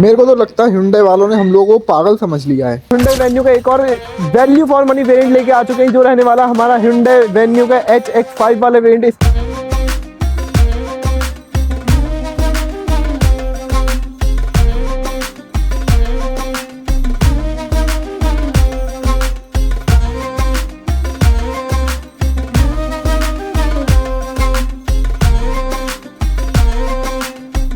मेरे को तो लगता है Hyundai वालों ने हम लोगों को पागल समझ लिया है। Hyundai Venue का एक और वैल्यू फॉर मनी वेरिएंट लेके आ चुके हैं, जो रहने वाला हमारा Hyundai Venue का HX5 वाला वेरिएंट।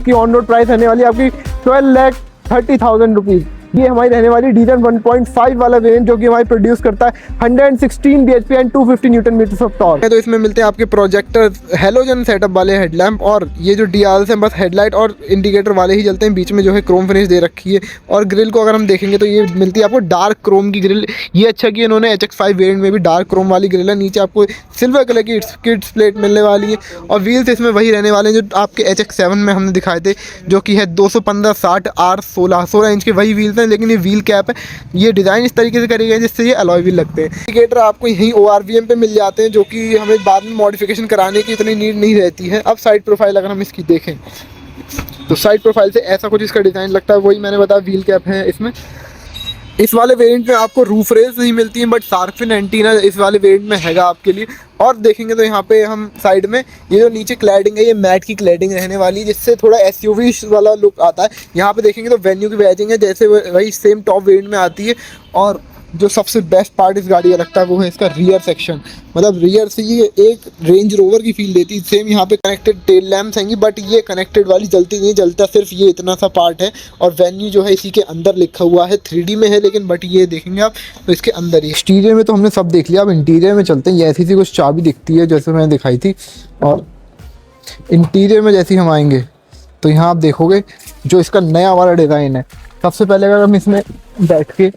की ऑन रोड प्राइस रहने वाली आपकी 12,30,000 रुपीज। ये हमारी रहने वाली डीजल 1.5 वाला वेरिएंट, जो कि हमारी प्रोड्यूस करता है 116 bhp and 250 newton metres of torque. तो इसमें मिलते हैं आपके प्रोजेक्टर हेलोजन सेटअप वाले हेडलैम्प, और ये जो DRLs हैं बस हेडलाइट और इंडिकेटर वाले ही जलते हैं। बीच में जो है क्रोम फिनिश दे रखी है। और ग्रिल को अगर हम देखेंगे तो ये मिलती है आपको डार्क क्रोम की ग्रिल। ये अच्छा कि इन्होंने HX5 वेरिएंट में भी डार्क क्रोम वाली ग्रिल है। नीचे आपको सिल्वर कलर की किड्स प्लेट मिलने वाली है, और व्हील्स इसमें वही रहने वाले हैं जो आपके HX7 में हमने दिखाए थे, जो कि है 215/60R16 इंच के वही व्हील्स हैं, लेकिन ये व्हील कैप है। ये डिज़ाइन इस तरीके से करी गई है जिससे ये अलॉय व्हील लगते हैं। इंडिकेटर आपको यहीं ORVM पे मिल जाते हैं, जो कि हमें बाद में मॉडिफिकेशन कराने की इतनी नीड नहीं रहती है। अब साइड प्रोफाइल अगर हम इसकी देखें तो साइड प्रोफाइल से ऐसा कुछ इसका डिज़ाइन लगता है, वही मैंने बताया व्हील कैप है इसमें। इस वाले वेरिएंट में आपको रूफ रेस नहीं मिलती है, बट शार्क फिन एंटीना इस वाले वेरिएंट में हैगा आपके लिए। और देखेंगे तो यहाँ पे हम साइड में ये जो नीचे क्लैडिंग है, ये मैट की क्लैडिंग रहने वाली है, जिससे थोड़ा SUV वाला लुक आता है। यहाँ पे देखेंगे तो वेन्यू की बैजिंग है जैसे वही सेम टॉप वेरिएंट में आती है। और जो सबसे बेस्ट पार्ट इस गाड़ी का लगता है वो है इसका रियर सेक्शन। मतलब रियर से ये एक रेंज रोवर की फील देती है। सेम यहाँ पे कनेक्टेड टेल लैम्प्स हैंगी, बट ये कनेक्टेड वाली जलती नहीं, जलता सिर्फ ये इतना सा पार्ट है। और वेन्यू जो है इसी के अंदर लिखा हुआ है, 3D में है लेकिन, बट ये देखेंगे आप तो इसके अंदर ही। एक्सटीरियर में तो हमने सब देख लिया, अब इंटीरियर में चलते हैं। ये ऐसी सी कुछ चाबी दिखती है जैसे मैंने दिखाई थी। और इंटीरियर में जैसे ही हम आएंगे तो यहाँ आप देखोगे जो इसका नया वाला डिज़ाइन है। सबसे पहले अगर हम इसमें बैठ के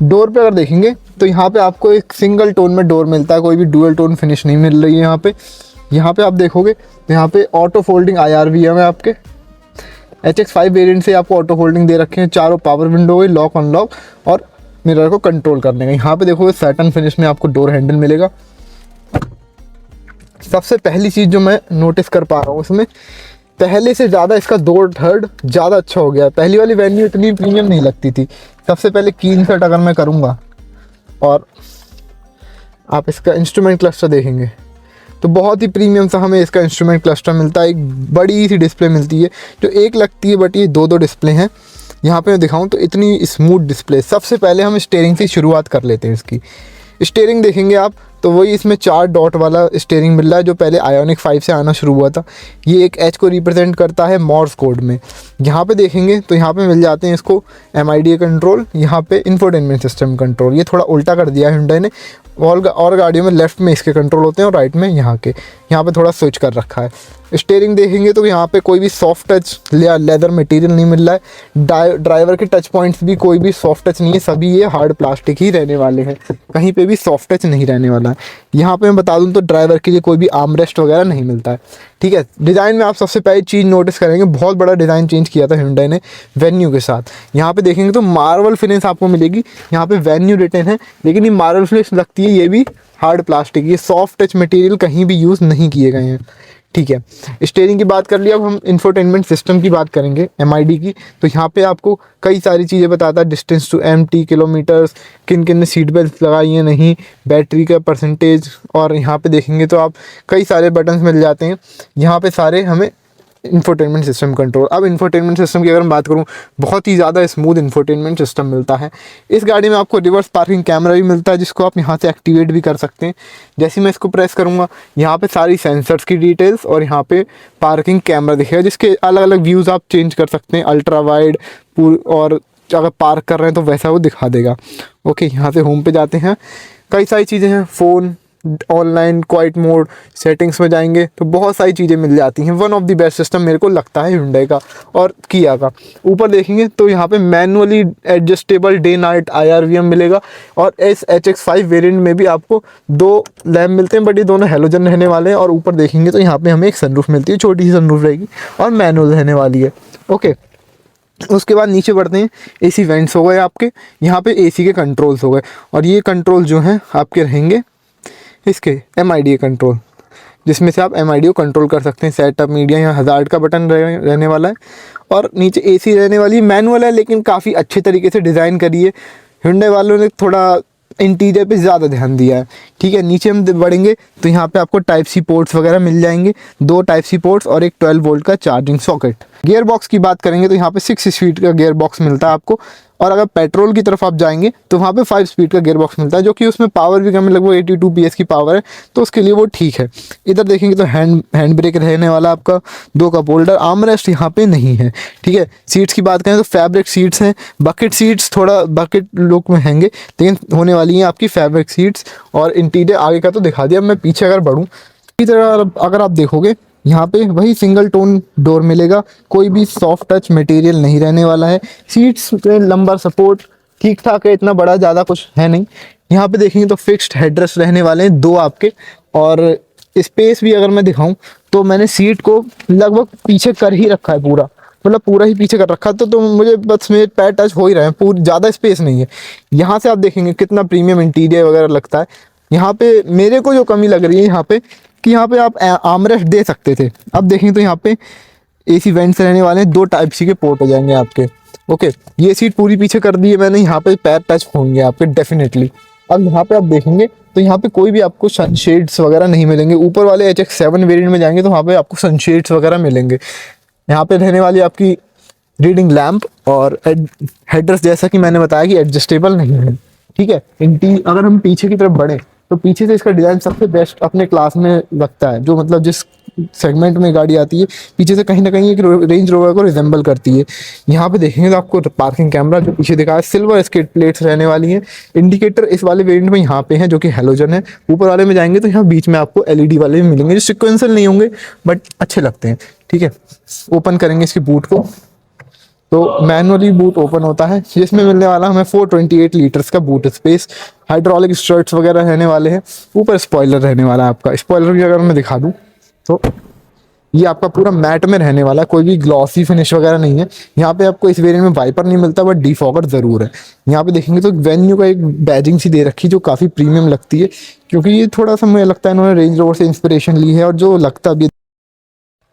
डोर पे अगर देखेंगे तो यहाँ पे आपको एक सिंगल टोन में डोर मिलता है, कोई भी डुअल टोन फिनिश नहीं मिल रही है यहाँ पे। यहाँ पे आप देखोगे तो यहाँ पे ऑटो फोल्डिंग IRVM है आपके। HX5 वेरिएंट से आपको ऑटो फोल्डिंग दे रखे हैं। चारों पावर विंडो है, लॉक अनलॉक और मिरर को कंट्रोल करने का। यहाँ पे देखोगे सैटन फिनिश में आपको डोर हैंडल मिलेगा। सबसे पहली चीज़ जो मैं नोटिस कर पा रहा हूँ इसमें, पहले से ज़्यादा इसका 2/3 ज़्यादा अच्छा हो गया है। पहली वाली वेन्यू इतनी प्रीमियम नहीं लगती थी। सबसे पहले की इंसर्ट अगर मैं करूँगा और आप इसका इंस्ट्रूमेंट क्लस्टर देखेंगे तो बहुत ही प्रीमियम सा हमें इसका इंस्ट्रूमेंट क्लस्टर मिलता है। एक बड़ी सी डिस्प्ले मिलती है जो एक लगती है, बट ये दो डिस्प्ले हैं। यहाँ पे मैं दिखाऊँ तो इतनी स्मूथ डिस्प्ले। सबसे पहले हम स्टीयरिंग से शुरुआत कर लेते हैं। इसकी स्टीयरिंग देखेंगे आप तो वही इसमें 4 डॉट वाला स्टीयरिंग मिल रहा है, जो पहले आयोनिक 5 से आना शुरू हुआ था। ये एक H को रिप्रेजेंट करता है मॉर्स कोड में। यहाँ पे देखेंगे तो यहाँ पे मिल जाते हैं इसको MIDA कंट्रोल, यहाँ पे इंफोटेनमेंट सिस्टम कंट्रोल। ये थोड़ा उल्टा कर दिया है Hyundai ने। और गाड़ियों में लेफ़्ट में इसके कंट्रोल होते हैं और राइट में यहाँ पे थोड़ा स्विच कर रखा है। स्टीयरिंग देखेंगे तो यहाँ पे कोई भी सॉफ्ट टच या लेदर मटेरियल नहीं मिल रहा है। ड्राइवर के टच पॉइंट्स भी कोई भी सॉफ्ट टच नहीं है, सभी ये हार्ड प्लास्टिक ही रहने वाले हैं। कहीं पे भी सॉफ्ट टच नहीं रहने वाला है। यहाँ पे मैं बता दूँ तो ड्राइवर के लिए कोई भी आर्मरेस्ट वगैरह नहीं मिलता है। ठीक है, डिज़ाइन में आप सबसे पहली चीज़ नोटिस करेंगे, बहुत बड़ा डिज़ाइन चेंज किया था Hyundai ने वेन्यू के साथ। यहाँ पे देखेंगे तो मार्बल फिनिश आपको मिलेगी। यहाँ पे वेन्यू रिटन है, लेकिन ये मार्बल फिनिश लगती है, ये भी हार्ड प्लास्टिक। ये सॉफ्ट टच मटेरियल कहीं भी यूज़ नहीं किए गए हैं। ठीक है, स्टीयरिंग की बात कर लिया। अब हम इंफोटेनमेंट सिस्टम की बात करेंगे MID की। तो यहाँ पे आपको कई सारी चीज़ें बताता है, डिस्टेंस टू एम्प्टी, किलोमीटर्स, किन किन ने सीट बेल्ट लगाई है नहीं, बैटरी का परसेंटेज। और यहाँ पे देखेंगे तो आप कई सारे बटन्स मिल जाते हैं। यहाँ पे सारे हमें इंफोटेनमेंट सिस्टम कंट्रोल। अब इंफोटेनमेंट सिस्टम की अगर मैं बात करूँ, बहुत ही ज़्यादा स्मूथ इंफोटेनमेंट सिस्टम मिलता है। इस गाड़ी में आपको रिवर्स पार्किंग कैमरा भी मिलता है, जिसको आप यहाँ से एक्टिवेट भी कर सकते हैं। जैसे मैं इसको प्रेस करूँगा, यहाँ पे सारी सेंसर्स की डिटेल्स और यहाँ पे पार्किंग कैमरा दिखेगा, जिसके अलग अलग व्यूज़ आप चेंज कर सकते हैं, अल्ट्रा वाइड और अगर पार्क कर रहे हैं तो वैसा वो दिखा देगा। ओके, यहाँ से होम पे जाते हैं। कई सारी चीज़ें हैं, phone, online, quite mode, settings में जाएंगे तो बहुत सारी चीज़ें मिल जाती हैं। One of the best system मेरे को लगता है Hyundai का और Kia का। ऊपर देखेंगे तो यहाँ पे manually adjustable day night IRVM मिलेगा। और इस HX5 वेरिएंट में भी आपको 2 लैम्प मिलते हैं, बट ये दोनों हेलोजन रहने वाले हैं। और ऊपर देखेंगे तो यहाँ पे हमें एक सनरूफ मिलती है, छोटी सी सनरूफ रहेगी और मैनुअल रहने वाली है। ओके, उसके बाद नीचे बढ़ते हैं। AC वेंट्स हो गए आपके, यहाँ पे AC के कंट्रोल्स हो गए। और ये कंट्रोल जो हैं आपके रहेंगे इसके MIDA कंट्रोल। जिसमें से आप MID को कंट्रोल कर सकते हैं। सेटअप, मीडिया, यहाँ हज़ार्ड का बटन रहने वाला है और नीचे AC रहने वाली। मैनुअल है लेकिन काफ़ी अच्छे तरीके से डिज़ाइन करी है। Hyundai वालों ने थोड़ा इंटीरियर पे ज़्यादा ध्यान दिया है। ठीक है, नीचे हम बढ़ेंगे तो यहाँ पे आपको Type-C पोर्ट्स वगैरह मिल जाएंगे, 2 Type-C पोर्ट्स और एक 12 वोल्ट का चार्जिंग सॉकेट। गियर बॉक्स की बात करेंगे तो यहाँ पे 6 स्पीड का गियर बॉक्स मिलता है आपको, और अगर पेट्रोल की तरफ आप जाएंगे तो वहाँ पे 5 स्पीड का गियर बॉक्स मिलता है, जो कि उसमें पावर भी कम है, लगभग 82 PS की पावर है, तो उसके लिए वो ठीक है। इधर देखेंगे तो हैंड ब्रेक रहने वाला आपका, 2 कप होल्डर, आर्मरेस्ट यहाँ पे नहीं है। ठीक है, सीट्स की बात करें तो फैब्रिक सीट्स हैं। बकेट सीट्स थोड़ा बकेट लुक में हैंगे, लेकिन होने वाली हैं आपकी फैब्रिक सीट्स। और इंटीरियर आगे का तो दिखा दिया। मैं पीछे अगर बढ़ूँ, इसी तरह अगर आप देखोगे यहाँ पे वही सिंगल टोन डोर मिलेगा, कोई भी सॉफ्ट टच मटेरियल नहीं रहने वाला है। सीट्स पे लंबा सपोर्ट ठीक ठाक है, इतना बड़ा ज़्यादा कुछ है नहीं। यहाँ पे देखेंगे तो फिक्स्ड हेडरेस्ट रहने वाले हैं 2 आपके। और स्पेस भी अगर मैं दिखाऊं तो मैंने सीट को लगभग पीछे कर ही रखा है, मतलब पूरा ही पीछे कर रखा, तो मुझे बस मेरे पैर टच हो ही रहे हैं, पूरी ज़्यादा स्पेस नहीं है। यहाँ से आप देखेंगे कितना प्रीमियम इंटीरियर वगैरह लगता है। यहाँ पे मेरे को जो कमी लग रही है यहाँ पे, कि यहाँ पे आप आर्मरेस्ट दे सकते थे। अब देखें तो यहाँ पे AC वेंट्स रहने वाले हैं, 2 Type-C के पोर्ट हो जाएंगे आपके। ओके, ये सीट पूरी पीछे कर दी है मैंने, यहाँ पे पैर टच होंगे आपके डेफिनेटली। अब यहाँ पे आप देखेंगे तो यहाँ पे कोई भी आपको सनशेड्स वगैरह नहीं मिलेंगे। ऊपर वाले HX7 वेरिएंट में जाएंगे तो वहाँ पे आपको सनशेड्स वगैरह मिलेंगे। यहाँ पे रहने वाली आपकी रीडिंग लैम्प, और हेडरेस्ट जैसा कि मैंने बताया कि एडजस्टेबल नहीं है। ठीक है, अगर हम पीछे की तरफ बढ़े तो पीछे से इसका डिज़ाइन सबसे बेस्ट अपने क्लास में लगता है, जो मतलब जिस सेगमेंट में गाड़ी आती है पीछे से कहीं ना कहीं एक रेंज रोवर को रिजेंबल करती है। यहाँ पे देखेंगे तो आपको पार्किंग कैमरा जो पीछे दिखा है, सिल्वर स्किड प्लेट्स रहने वाली हैं। इंडिकेटर इस वाले वेरिएंट में यहाँ पे हैं जो कि हेलोजन है। ऊपर वाले में जाएंगे तो यहाँ बीच में आपको LED वाले भी मिलेंगे, जो सिक्वेंशियल नहीं होंगे बट अच्छे लगते हैं। ठीक है, ओपन करेंगे इसकी बूट को तो मैनुअली बूट ओपन होता है, जिसमें मिलने वाला हमें 428 लीटर्स का बूट स्पेस। हाइड्रोलिक स्ट्रट्स वगैरह रहने वाले हैं। ऊपर स्पॉइलर रहने वाला है आपका। स्पॉइलर भी अगर मैं दिखा दूं तो ये आपका पूरा मैट में रहने वाला है, कोई भी ग्लॉसी फिनिश वगैरह नहीं है। यहाँ पे आपको इस वेरिएंट में वाइपर नहीं मिलता बट डिफॉगर ज़रूर है। यहाँ पे देखेंगे तो वेन्यू का एक बैजिंग सी दे रखी जो काफ़ी प्रीमियम लगती है, क्योंकि ये थोड़ा सा मुझे लगता है इन्होंने रेंज रोवर से इंस्पिरेशन ली है, और जो लगता भी।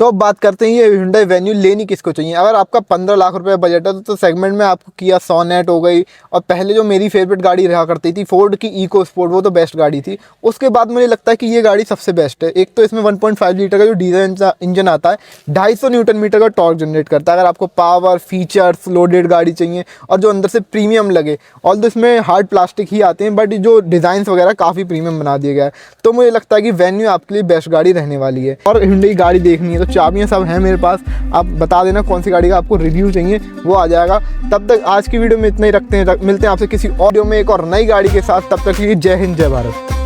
तो अब बात करते हैं ये Hyundai Venue लेनी किसको चाहिए। अगर आपका 15 लाख रुपए बजट है तो सेगमेंट में आपको Kia Sonet हो गई, और पहले जो मेरी फेवरेट गाड़ी रहा करती थी फोर्ड की इको स्पोर्ट, वो तो बेस्ट गाड़ी थी। उसके बाद मुझे लगता है कि ये गाड़ी सबसे बेस्ट है। एक तो इसमें 1.5 लीटर का जो डीजल इंजन आता है, 250 न्यूटन मीटर का टॉर्क जनरेट करता है। अगर आपको पावर, फीचर्स, लोडेड गाड़ी चाहिए और जो अंदर से प्रीमियम लगे, और तो इसमें हार्ड प्लास्टिक ही आते हैं बट जो डिज़ाइन वगैरह काफ़ी प्रीमियम बना दिया गया है, तो मुझे लगता है कि Venue आपके लिए बेस्ट गाड़ी रहने वाली है। और Hyundai गाड़ी देखनी है तो चाबियाँ सब हैं मेरे पास, आप बता देना कौन सी गाड़ी का आपको रिव्यू चाहिए, वो आ जाएगा। तब तक आज की वीडियो में इतना ही रखते हैं, मिलते हैं आपसे किसी और वीडियो में एक और नई गाड़ी के साथ। तब तक के लिए जय हिंद, जय भारत।